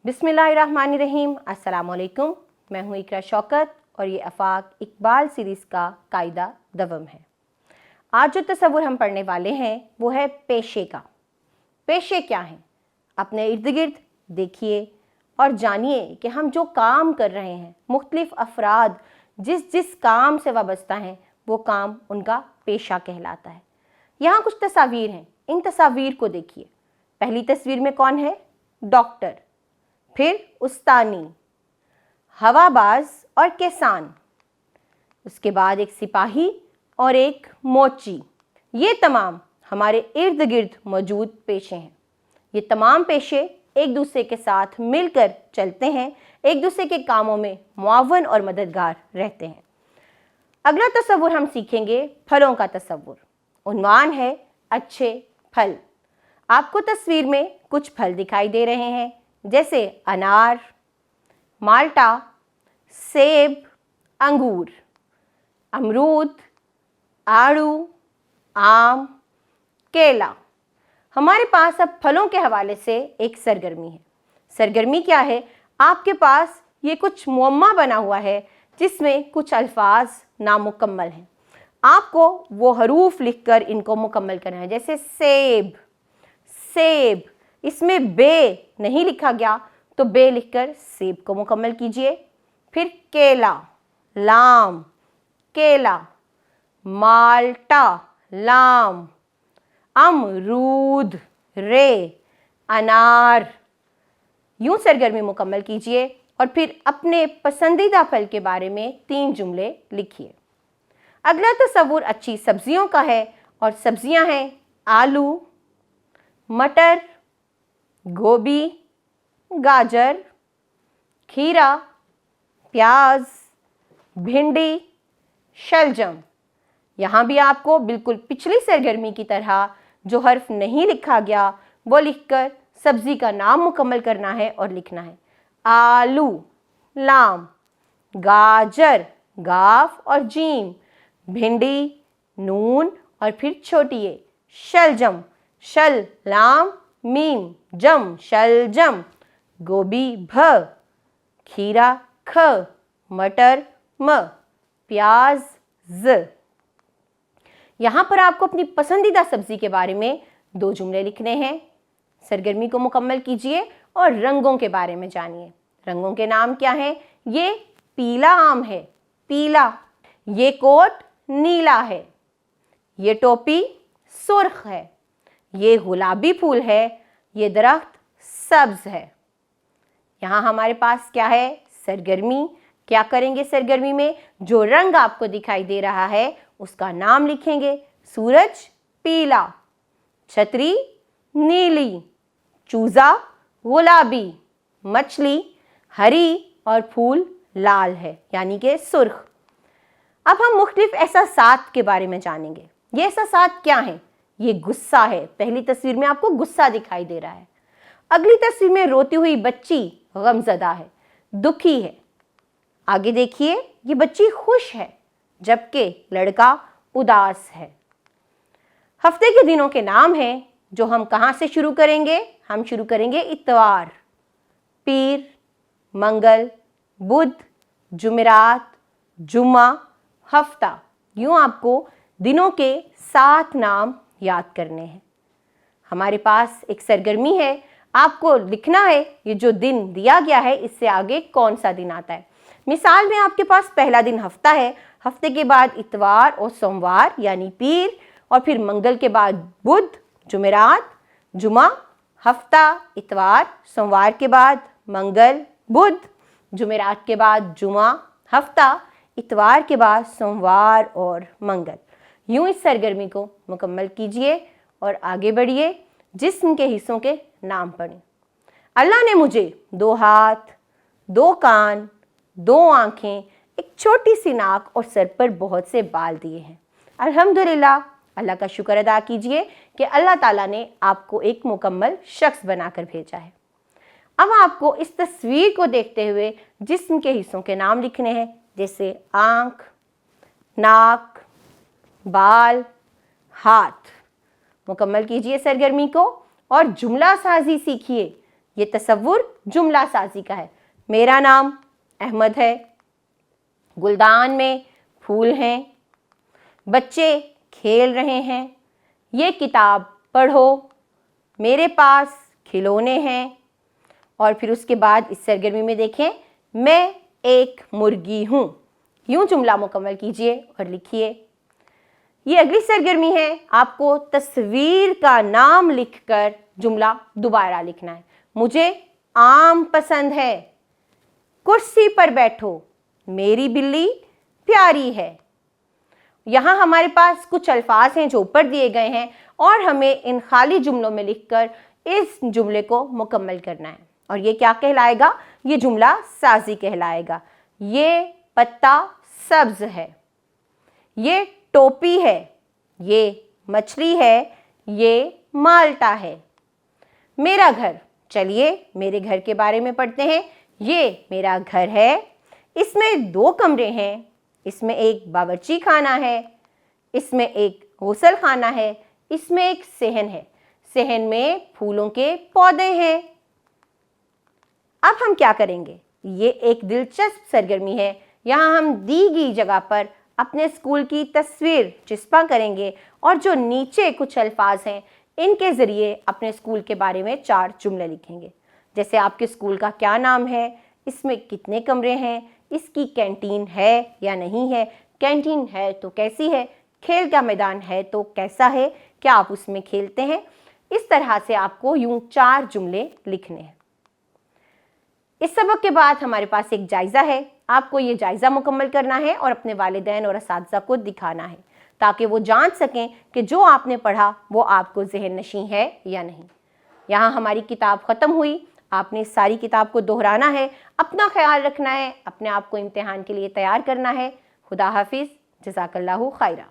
बिस्मिल्लाहिर्रहमानिर्रहीम। अस्सलामुअलैकुम। मैं हूँ इकरा शौकत और ये आफाक इकबाल सीरीज़ का कायदा दवम है। आज जो तसव्वुर हम पढ़ने वाले हैं वो है पेशे का। पेशे क्या हैं? अपने इर्द गिर्द देखिए और जानिए कि हम जो काम कर रहे हैं, मुख्तलिफ अफराद जिस जिस काम से वाबस्ता हैं, वो काम उनका पेशा कहलाता है। यहाँ कुछ तस्वीर हैं, इन तस्वीर को देखिए। पहली तस्वीर में कौन है? डॉक्टर, फिर उस्तानी, हवाबाज और किसान, उसके बाद एक सिपाही और एक मोची। ये तमाम हमारे इर्द गिर्द मौजूद पेशे हैं। ये तमाम पेशे एक दूसरे के साथ मिलकर चलते हैं, एक दूसरे के कामों में मुआवन और मददगार रहते हैं। अगला तसव्वुर हम सीखेंगे फलों का तसव्वुर। उन्वान है अच्छे फल। आपको तस्वीर में कुछ फल दिखाई दे रहे हैं, जैसे अनार, माल्टा, सेब, अंगूर, अमरूद, आड़ू, आम, केला। हमारे पास अब फलों के हवाले से एक सरगर्मी है। सरगर्मी क्या है? आपके पास ये कुछ मुअम्मा बना हुआ है जिसमें कुछ अल्फाज नामुकम्मल हैं। आपको वो हरूफ लिखकर इनको मुकम्मल करना है। जैसे सेब, सेब, इसमें बे नहीं लिखा गया तो बे लिखकर सेब को मुकम्मल कीजिए। फिर केला, लाम, केला, माल्टा, लाम, अमरूद, रे, अनार। यूं सरगर्मी मुकम्मल कीजिए और फिर अपने पसंदीदा फल के बारे में 3 जुमले लिखिए। अगला तसव्वुर अच्छी सब्जियों का है और सब्जियां हैं आलू, मटर, गोभी, गाजर, खीरा, प्याज, भिंडी, शलजम। यहाँ भी आपको बिल्कुल पिछली सरगर्मी की तरह जो हर्फ नहीं लिखा गया वो लिखकर सब्जी का नाम मुकम्मल करना है और लिखना है। आलू, लाम, गाजर, गाफ और जीम, भिंडी, नून और फिर छोटी ए, शलजम, शल, लाम, मीम, जम, शलजम, गोभी, भ, खीरा, ख, मटर, म, प्याज, ज। यहाँ पर आपको अपनी पसंदीदा सब्जी के बारे में 2 जुमले लिखने हैं। सरगर्मी को मुकम्मल कीजिए और रंगों के बारे में जानिए। रंगों के नाम क्या हैं? ये पीला आम है, पीला। ये कोट नीला है, ये टोपी सुर्ख है, ये गुलाबी फूल है, ये दरख्त सब्ज है। यहाँ हमारे पास क्या है? सरगर्मी। क्या करेंगे सरगर्मी में? जो रंग आपको दिखाई दे रहा है उसका नाम लिखेंगे। सूरज पीला, छतरी नीली, चूजा गुलाबी, मछली हरी और फूल लाल है, यानी कि सुर्ख। अब हम मुख्तलिफ एहसासात के बारे में जानेंगे। ये एहसासात क्या हैं? ये गुस्सा है। पहली तस्वीर में आपको गुस्सा दिखाई दे रहा है। अगली तस्वीर में रोती हुई बच्ची गमज़दा है, दुखी है। आगे देखिए, ये बच्ची खुश है जबकि लड़का उदास है। हफ्ते के दिनों के नाम हैं जो हम कहाँ से शुरू करेंगे? हम शुरू करेंगे इतवार, पीर, मंगल, बुध, जुमेरात, जुम्मा, हफ्ता। यूँ आपको दिनों के 7 नाम याद करने हैं। हमारे पास एक सरगर्मी है, आपको लिखना है ये जो दिन दिया गया है इससे आगे कौन सा दिन आता है। मिसाल में आपके पास पहला दिन हफ्ता है, हफ्ते के बाद इतवार और सोमवार यानी पीर, और फिर मंगल के बाद बुध, जुमेरात, जुमा, हफ्ता, इतवार, सोमवार के बाद मंगल, बुध, जुमेरात के बाद जुमा, हफ्ता, इतवार के बाद सोमवार और मंगल। यूं इस सरगर्मी को मुकम्मल कीजिए और आगे बढ़िए। जिस्म के हिस्सों के नाम पढ़ें। अल्लाह ने मुझे 2 हाथ, 2 कान, 2 आँखें, एक छोटी सी नाक और सर पर बहुत से बाल दिए हैं। अल्हम्दुलिल्लाह, अल्लाह का शुक्र अदा कीजिए कि अल्लाह ताला ने आपको एक मुकम्मल शख्स बनाकर भेजा है। अब आपको इस तस्वीर को देखते हुए जिस्म के हिस्सों के नाम लिखने हैं, जैसे आँख, नाक, बाल, हाथ। मुकम्मल कीजिए सरगर्मी को और जुमला साजी सीखिए। یہ تصور جملہ سازی کا ہے۔ میرا نام احمد ہے، گلدان میں پھول ہیں، بچے کھیل رہے ہیں، یہ کتاب پڑھو، میرے پاس کھلونے ہیں۔ اور پھر اس کے بعد اس سرگرمی میں دیکھیں، میں ایک مرغی ہوں۔ یوں جملہ مکمل کیجئے اور لکھیے۔ یہ اگلی سرگرمی ہے، آپ کو تصویر کا نام لکھ کر جملہ دوبارہ لکھنا ہے۔ مجھے آم پسند ہے، کرسی پر بیٹھو، میری بلی پیاری ہے۔ یہاں ہمارے پاس کچھ الفاظ ہیں جو اوپر دیے گئے ہیں اور ہمیں ان خالی جملوں میں لکھ کر اس جملے کو مکمل کرنا ہے۔ اور یہ کیا کہلائے گا؟ یہ جملہ سازی کہلائے گا۔ یہ پتا سبز ہے، یہ ٹوپی ہے، یہ مچھلی ہے، یہ مالٹا ہے۔ میرا گھر، چلیے میرے گھر کے بارے میں پڑھتے ہیں۔ یہ میرا گھر ہے، اس میں 2 کمرے ہیں، اس میں ایک باورچی خانہ ہے، اس میں ایک غسل خانہ ہے، اس میں ایک صحن ہے، صحن میں پھولوں کے پودے ہیں۔ اب ہم کیا کریں گے؟ یہ ایک دلچسپ سرگرمی ہے۔ یہاں ہم دی گئی جگہ پر اپنے اسکول کی تصویر چسپاں کریں گے اور جو نیچے کچھ الفاظ ہیں ان کے ذریعے اپنے اسکول کے بارے میں 4 جملے لکھیں گے۔ جیسے آپ کے اسکول کا کیا نام ہے، اس میں کتنے کمرے ہیں، اس کی کینٹین ہے یا نہیں ہے، کینٹین ہے تو کیسی ہے، کھیل کا میدان ہے تو کیسا ہے، کیا آپ اس میں کھیلتے ہیں۔ اس طرح سے آپ کو یوں 4 جملے لکھنے ہیں۔ اس سبق کے بعد ہمارے پاس ایک جائزہ ہے۔ آپ کو یہ جائزہ مکمل کرنا ہے اور اپنے والدین اور اساتذہ کو دکھانا ہے تاکہ وہ جان سکیں کہ جو آپ نے پڑھا وہ آپ کو ذہن نشیں ہے یا نہیں۔ یہاں ہماری کتاب ختم ہوئی۔ آپ نے ساری کتاب کو دہرانا ہے، اپنا خیال رکھنا ہے، اپنے آپ کو امتحان کے لیے تیار کرنا ہے۔ خدا حافظ، جزاک اللہ خیرہ۔